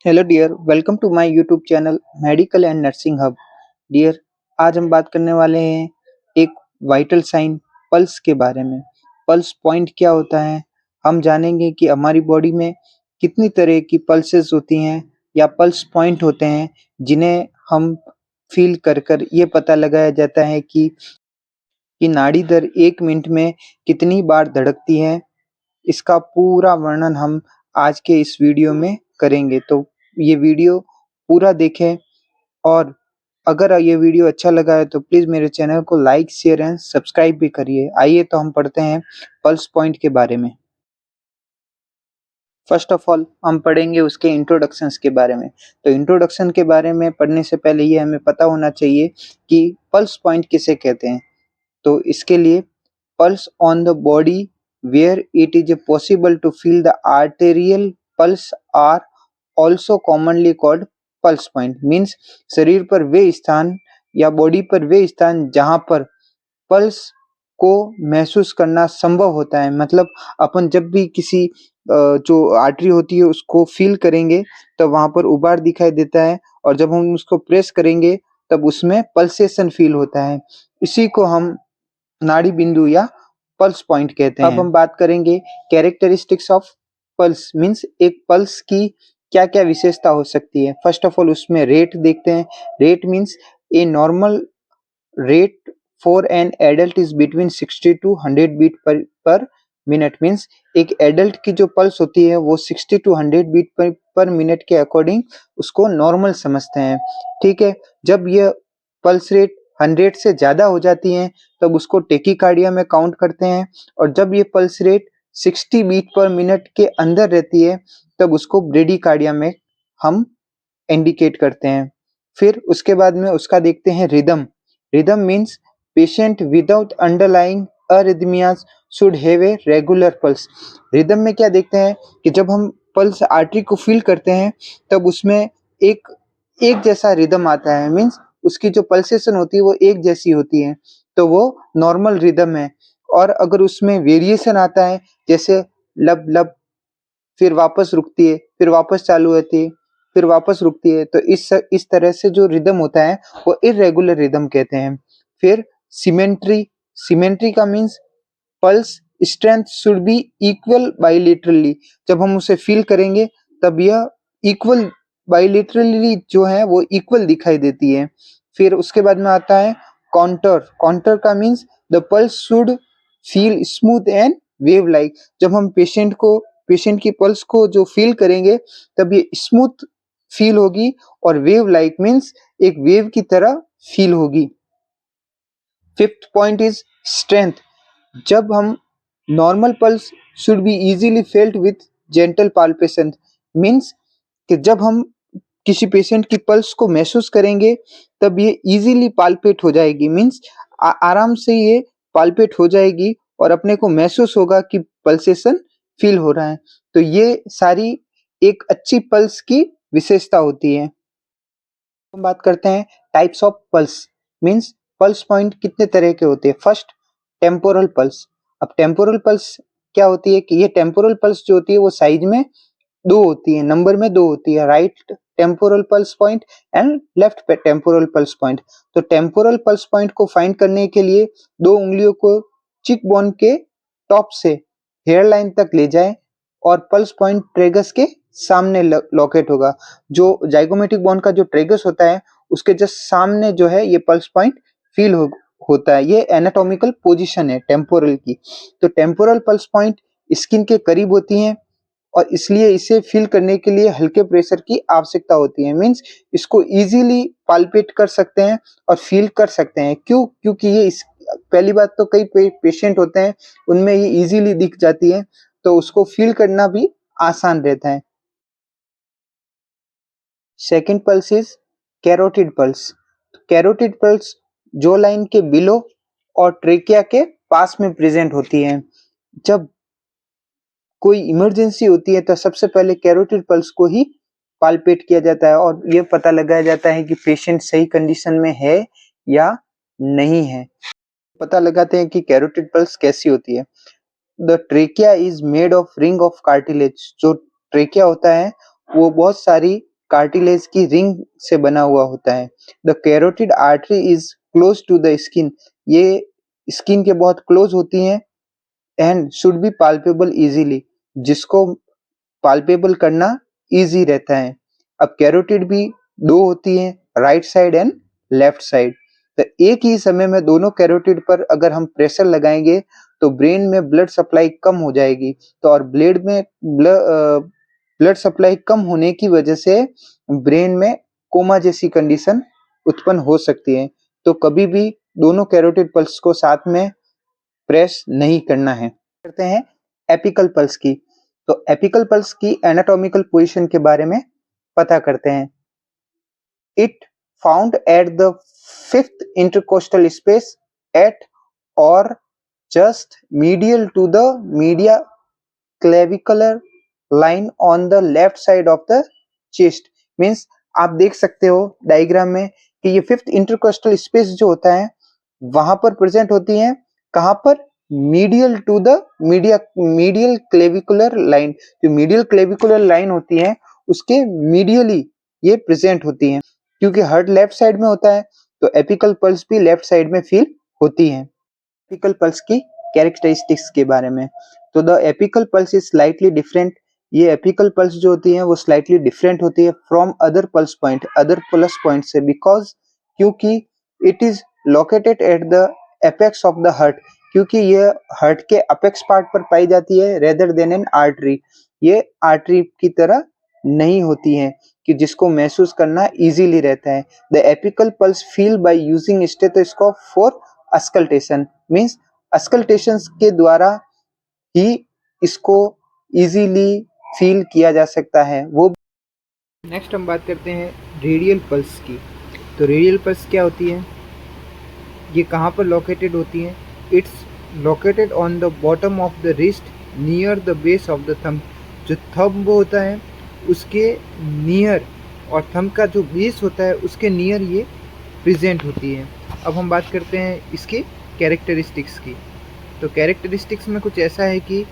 Hello dear, welcome to my YouTube channel medical and nursing hub. Dear, आज हम बात करने वाले हैं एक वाइटल साइन पल्स के बारे में। पल्स पॉइंट क्या होता है, हम जानेंगे कि हमारी बॉडी में कितनी तरह की पल्सेस होती हैं या पल्स पॉइंट होते हैं जिन्हें हम फील कर कर ये पता लगाया जाता है कि नाड़ी दर 1 मिनट में कितनी बार धड़कती है। इसका पूरा वर्णन हम आज के इस वीडियो में करेंगे, तो ये वीडियो पूरा देखें। और अगर ये वीडियो अच्छा लगा है तो प्लीज़ मेरे चैनल को लाइक, शेयर एंड सब्सक्राइब भी करिए। आइए तो हम पढ़ते हैं पल्स पॉइंट के बारे में। फर्स्ट ऑफ ऑल हम पढ़ेंगे उसके इंट्रोडक्शंस के बारे में। तो इंट्रोडक्शन के बारे में पढ़ने से पहले ये हमें पता होना चाहिए कि पल्स पॉइंट किसे कहते हैं। तो इसके लिए pulse on the body where it is possible to feel the arterial pulse are also commonly called pulse point। Means शरीर पर वे स्थान या बॉडी पर वे स्थान जहाँ पर पल्स को महसूस करना संभव होता है। मतलब अपन जब भी किसी जो आर्टरी होती है उसको फील करेंगे तब वहाँ पर उबार दिखाई देता है, और जब हम उसको प्रेस करेंगे तब उसमें पल्सेशन फील होता है। इसी को हम नाड़ी बिंदु या पल्स पॉइंट कहते हैं। अब हम बात करेंगे कैरेक्टरिस्टिक्स ऑफ पल्स। मीन्स एक पल्स की क्या क्या विशेषता हो सकती है। फर्स्ट ऑफ ऑल उसमें रेट देखते हैं। Rate means a normal rate for an adult is between 60 to 100 beat per minute. Means एक एडल्ट की जो पल्स होती है वो 60 टू 100 बीट पर मिनट के अकॉर्डिंग उसको नॉर्मल समझते हैं। ठीक है, जब यह पल्स रेट 100 से ज़्यादा हो जाती है तब उसको टेकीकार्डिया में काउंट करते हैं, और जब ये pulse rate 60 beat per minute के अंदर रहती है तब उसको ब्रेडीकार्डिया में हम इंडिकेट करते हैं। फिर उसके बाद में उसका देखते हैं rhythm. Rhythm means patient without underlying अरिथमियाज should have a regular pulse. Rhythm में क्या देखते हैं कि जब हम पल्स आर्टरी को फील करते हैं तब उसमें एक एक जैसा रिदम आता है। मीन्स उसकी जो पल्सेशन होती है वो एक जैसी होती है, तो वो नॉर्मल रिदम है। और अगर उसमें वेरिएशन आता है, जैसे लब लब, फिर वापस रुकती है, फिर वापस चालू होती है, फिर वापस रुकती है, तो इस तरह से जो रिदम होता है वो इर्रेगुलर रिदम कहते हैं। फिर सिमेट्री। सिमेट्री का means pulse strength should be equal bilaterally. जब हम उसे फील करेंगे तब यह इक्वल बाइलेटरली जो है वो इक्वल दिखाई देती है। फिर उसके बाद में आता है काउंटर। काउंटर का means the pulse should feel smooth and wave like. जब हम पेशेंट की पल्स को जो फील करेंगे तब ये स्मूथ फील होगी, और वेव लाइक मीन्स एक वेव की तरह फील होगी। Fifth point is strength. जब हम normal pulse should be easily felt with gentle palpation. Means कि जब हम किसी पेशेंट की पल्स को महसूस करेंगे तब ये इजीली पाल्पेट हो जाएगी। मीन्स आराम से ये पाल्पेट हो जाएगी और अपने को महसूस होगा कि पल्सेशन फील हो रहा है। तो ये सारी एक अच्छी पल्स की विशेषता होती है। हम बात करते हैं types of pulse. Means pulse point कितने तरह के होते हैं। First, temporal pulse. अब टेम्पोरल पल्स क्या होती है कि ये टेम्पोरल पल्स जो होती है वो साइज में दो होती है, नंबर में दो होती है, right temporal pulse point and left temporal pulse point. तो टेम्पोरल पल्स पॉइंट को फाइंड करने के लिए दो उंगलियों को चिक बोन के टॉप से हेयर लाइन तक ले जाए और पल्स पॉइंट ट्रेगस के सामने लोकेट होगा। जो जाइगोमेटिक बोन का जो ट्रेगस होता है उसके जस्ट सामने जो है ये पल्स पॉइंट फील होता है। ये एनाटॉमिकल पोजीशन है टेम्पोरल की। तो टेम्पोरल पल्स पॉइंट स्किन के करीब होती हैं और इसलिए इसे फील करने के लिए हल्के प्रेशर की आवश्यकता होती है। मीन्स इसको इजीली पाल्पेट कर सकते हैं और फील कर सकते हैं। क्यों? क्योंकि ये पहली बात तो कई पेशेंट होते हैं उनमें ये इजीली दिख जाती है, तो उसको फील करना भी आसान रहता है। Second pulse is carotid pulse. Carotid pulse जो लाइन के बिलो और ट्रेकिया के पास में प्रेजेंट होती है। जब कोई इमरजेंसी होती है तो सबसे पहले कैरोटिड पल्स को ही पाल्पेट किया जाता है और ये पता लगाया जाता है कि पेशेंट सही कंडीशन में है या नहीं है। पता लगाते हैं कि कैरोटिड पल्स कैसी होती है। The trachea is made of ring of cartilage. जो ट्रेकिया होता है वो बहुत सारी कार्टिलेज की रिंग से बना हुआ होता है। The carotid artery is close to the skin, ये स्किन के बहुत क्लोज होती हैं and should be palpable easily, जिसको पाल्पेबल करना इजी रहता है। अब कैरोटिड भी दो होती हैं, right side and left side. तो एक ही समय में दोनों कैरोटिड पर अगर हम प्रेशर लगाएंगे तो ब्रेन में ब्लड सप्लाई कम हो जाएगी। तो और ब्लड में ब्लड सप्लाई कम होने की वजह से ब्रेन में कोमा जैसी कंडीशन उत्पन्न हो सकती है। तो कभी भी दोनों कैरोटिड पल्स को साथ में प्रेस नहीं करना है। करते हैं एपिकल पल्स की। तो एपिकल पल्स की एनाटॉमिकल पोजीशन के बारे में पता करते हैं। It found at the 5th intercostal space at और just medial to the media clavicular line on the left side of the chest. Means आप देख सकते हो डायग्राम में कि ये 5th इंटरकोस्टल स्पेस जो होता है वहां पर प्रेजेंट होती है। कहां पर? Medial to the medial clavicular line. जो मीडियल क्लेविकुलर लाइन होती है उसके मीडियली ये प्रेजेंट होती हैं। क्योंकि हार्ट लेफ्ट साइड में होता है तो एपिकल पल्स भी लेफ्ट साइड में फील होती है। एपिकल पल्स की कैरेक्टरिस्टिक्स के बारे में, तो the apical pulse is slightly different. ये एपिकल पल्स जो होती है वो स्लाइटली डिफरेंट होती है फ्रॉम अदर पल्स पॉइंट से, बिकॉज क्योंकि it is located at the apex of the heart, क्योंकि ये हार्ट के अपेक्स पार्ट पर पाई जाती है रेदर देन एन आर्टरी। ये आर्टरी की तरह नहीं होती है कि जिसको महसूस करना इजीली रहता है। The apical pulse feel by using stethoscope for auscultation, means auscultation के द्वारा ही इसको इजीली फील किया जा सकता है। वो नेक्स्ट हम बात करते हैं रेडियल पल्स की। तो रेडियल पल्स क्या होती है, ये कहाँ पर लोकेटेड होती है? It's located on the bottom of the wrist near the base of the thumb. जो थंब होता है उसके नियर और थंब का जो बेस होता है उसके नियर ये प्रेजेंट होती है। अब हम बात करते हैं इसके कैरेक्टरिस्टिक्स की। तो कैरेक्टरिस्टिक्स में कुछ ऐसा है कि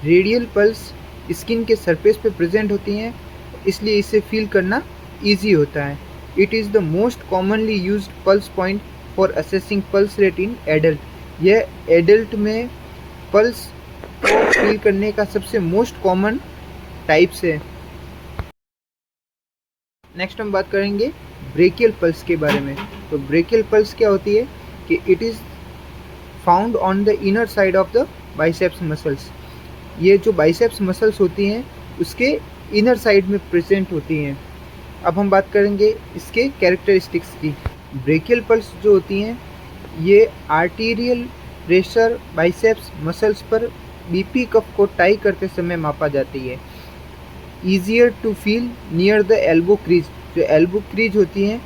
रेडियल पल्स स्किन के सरफेस पे प्रेजेंट होती हैं, इसलिए इसे फील करना इजी होता है। It is the most commonly used pulse point for assessing pulse rate in adult. यह एडल्ट में पल्स को फील करने का सबसे मोस्ट कॉमन टाइप्स है। नेक्स्ट हम बात करेंगे ब्रेकियल पल्स के बारे में। तो ब्रेकियल पल्स क्या होती है कि it is found on the inner side of the biceps muscles. ये जो बाइसेप्स मसल्स होती हैं उसके इनर साइड में प्रेजेंट होती हैं। अब हम बात करेंगे इसके कैरेक्टरिस्टिक्स की। ब्रेकियल पल्स जो होती हैं ये आर्टीरियल प्रेशर बाइसेप्स मसल्स पर बीपी कफ को टाई करते समय मापा जाती है। Easier to feel near the elbow crease. जो एल्बो क्रीज होती हैं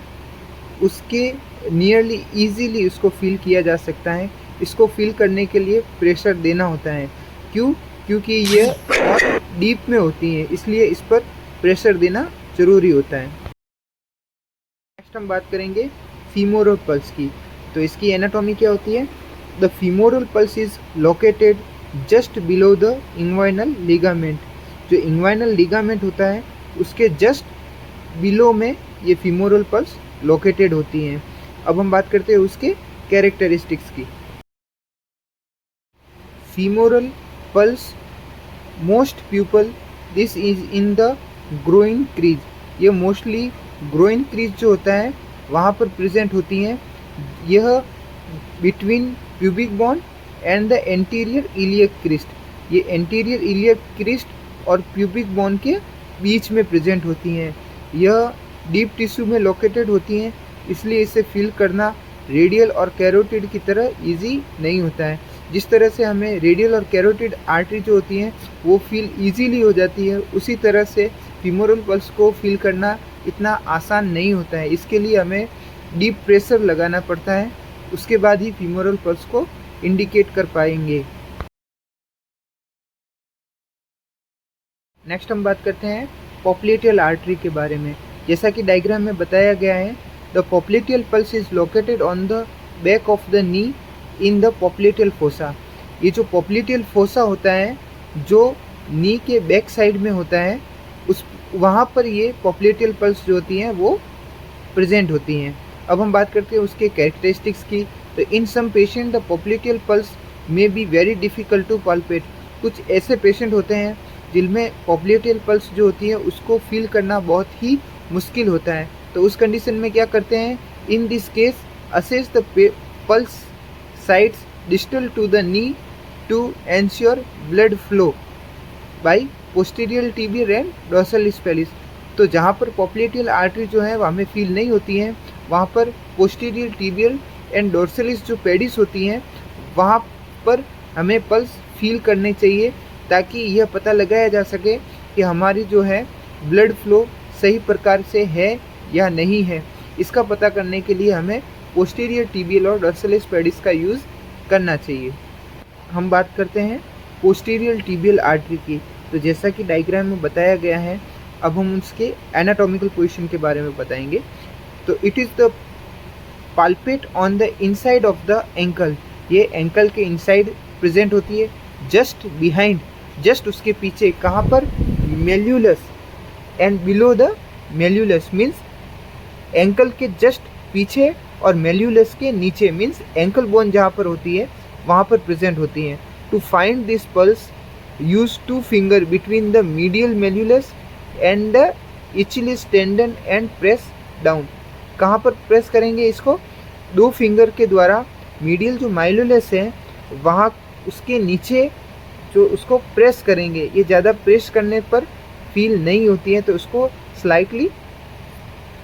उसके नियरली ईजीली उसको फील किया जा सकता है। इसको फील करने के लिए प्रेशर देना होता है। क्यों? क्योंकि ये बहुत डीप में होती हैं, इसलिए इस पर प्रेशर देना ज़रूरी होता है। नेक्स्ट हम बात करेंगे फीमोरल पल्स की। तो इसकी एनाटॉमी क्या होती है? The femoral pulse is located just below the inguinal ligament. जो इंग्वाइनल लिगामेंट होता है उसके जस्ट बिलो में ये फीमोरल पल्स लोकेटेड होती हैं। अब हम बात करते हैं उसके कैरेक्टरिस्टिक्स की। Femoral pulse most people this is in the groin crease. ये मोस्टली ग्रोइन क्रीज जो होता है वहाँ पर प्रेजेंट होती हैं। यह between pubic bone and the anterior iliac crest. ये एंटीरियर इलियक क्रिस्ट और प्यूबिक बोन के बीच में प्रेजेंट होती हैं। यह डीप टिश्यू में लोकेटेड होती हैं, इसलिए इसे फील करना रेडियल और कैरोटिड की तरह इजी नहीं होता है। जिस तरह से हमें रेडियल और कैरोटिड आर्टरी जो होती हैं वो फील इजीली हो जाती है, उसी तरह से फीमोरल पल्स को फील करना इतना आसान नहीं होता है। इसके लिए हमें डीप प्रेशर लगाना पड़ता है, उसके बाद ही फीमोरल पल्स को इंडिकेट कर पाएंगे। नेक्स्ट हम बात करते हैं पॉप्लेटियल आर्टरी के बारे में। जैसा कि डायग्राम में बताया गया है, the popliteal pulse is located on the back of the knee in the popliteal fossa. ये जो पॉप्लेटियल फोसा होता है जो नी के बैक साइड में होता है, उस वहाँ पर ये पॉप्लेटियल पल्स जो होती हैं वो प्रेजेंट होती हैं। अब हम बात करते हैं उसके कैरेक्टरिस्टिक्स की। तो in some patient the popliteal pulse may be very difficult to palpate. कुछ ऐसे पेशेंट होते हैं जिनमें पॉप्लेटियल पल्स जो होती है उसको फील करना बहुत ही मुश्किल होता है। तो उस कंडीशन में क्या करते हैं, in this case assess the pulse sites distal to the knee to ensure blood flow by posterior tibial and dorsalis pedis. तो जहाँ पर पॉप्लेटियल आर्टरी जो है वो हमें फील नहीं होती हैं, वहाँ पर पोस्टीरियर टिबियल एंड डोर्सालिस जो पेडिस होती हैं वहाँ पर हमें पल्स फील करने चाहिए, ताकि यह पता लगाया जा सके कि हमारी जो है ब्लड फ्लो सही प्रकार से है या नहीं है। इसका पता करने के लिए हमें पोस्टीरियर टिबियल और डोर्सालिस पेडिस का यूज़ करना चाहिए। हम बात करते हैं पोस्टीरियर टिबियल आर्टरी की। तो जैसा कि डायग्राम में बताया गया है, अब हम उसके एनाटॉमिकल पोजीशन के बारे में बताएंगे। तो it is the palpate on the inside of the ankle. ये एंकल के इनसाइड प्रेजेंट होती है, जस्ट बिहाइंड, जस्ट उसके पीछे। कहाँ पर, malleolus and below the malleolus, means ankle के जस्ट पीछे और मेल्यूलस के नीचे, मीन्स एंकल बोन जहाँ पर होती है वहाँ पर प्रेजेंट होती हैं। To find this pulse use 2 finger between the medial malleolus and the Achilles tendon and press down. कहाँ पर प्रेस करेंगे इसको, 2 फिंगर के द्वारा मीडियल जो माइलुलस है वहाँ उसके नीचे जो उसको प्रेस करेंगे। ये ज़्यादा प्रेस करने पर फील नहीं होती है, तो उसको स्लाइटली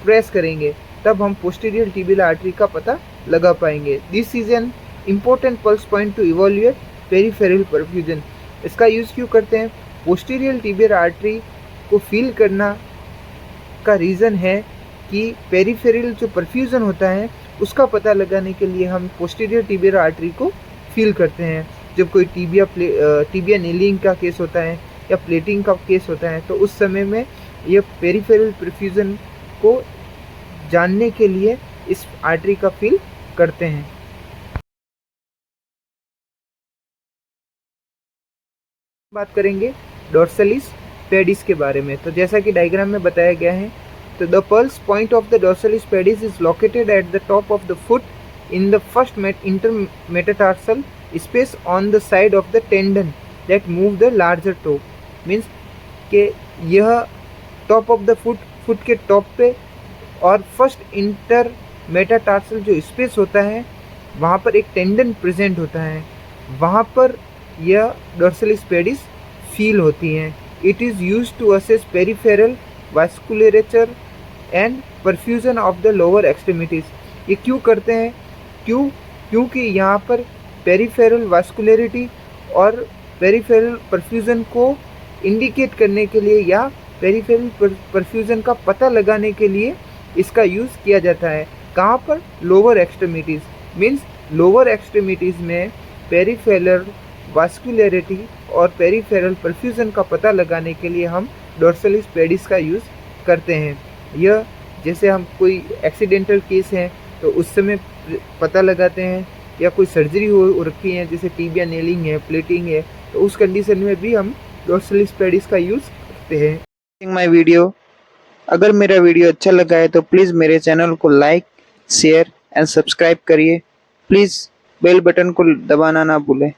प्रेस करेंगे, तब हम पोस्टीरियर टिबियल आर्टरी का पता लगा पाएंगे। This is an important pulse point two evaluate peripheral perfusion. इसका यूज़ क्यों करते हैं, पोस्टीरियर टिबियल आर्टरी को फील करना का रीज़न है कि पेरिफेरल जो परफ्यूजन होता है उसका पता लगाने के लिए हम पोस्टीरियर टिबियल आर्टरी को फील करते हैं। जब कोई टिबिया नीलिंग का केस होता है या प्लेटिंग का केस होता है, तो उस समय में ये पेरिफेरल परफ्यूजन को जानने के लिए इस आर्टरी का फील करते हैं। बात करेंगे डोर्सालिस पेडिस के बारे में। तो जैसा कि डायग्राम में बताया गया है, तो the pulse point of the dorsalis pedis is located at the top of the foot in the first intermetatarsal space on the side of the tendon that move the larger toe. Means के यह top of the foot के top पे और first इंटरमेटाटार्सल जो space होता है वहाँ पर एक टेंडन प्रेजेंट होता है, वहाँ पर यह डोर्सालिस पेडिस फील होती हैं। It is use to assess peripheral vasculature and perfusion of the lower extremities. ये क्यों करते हैं, क्योंकि यहाँ पर पेरिफेरल वास्कुलरिटी और पेरिफेरल परफ्यूजन को इंडिकेट करने के लिए या पेरिफेरल परफ्यूजन का पता लगाने के लिए इसका यूज़ किया जाता है। कहाँ पर, lower extremities, means lower extremities में पेरिफेरल वास्कुलरिटी और पेरिफेरल परफ्यूजन का पता लगाने के लिए हम डोर्सालिस पेडिस का यूज़ करते हैं। यह जैसे हम कोई एक्सीडेंटल केस है तो उस समय पता लगाते हैं, या कोई सर्जरी हो रखी है जैसे टिबिया नेलिंग है, प्लेटिंग है, तो उस कंडीशन में भी हम डोर्सालिस पेडिस का यूज़ करते हैं। माय वीडियो, अगर मेरा वीडियो अच्छा लगा है तो प्लीज़ मेरे चैनल को लाइक, शेयर एंड सब्सक्राइब करिए। प्लीज़ बेल बटन को दबाना ना भूलें।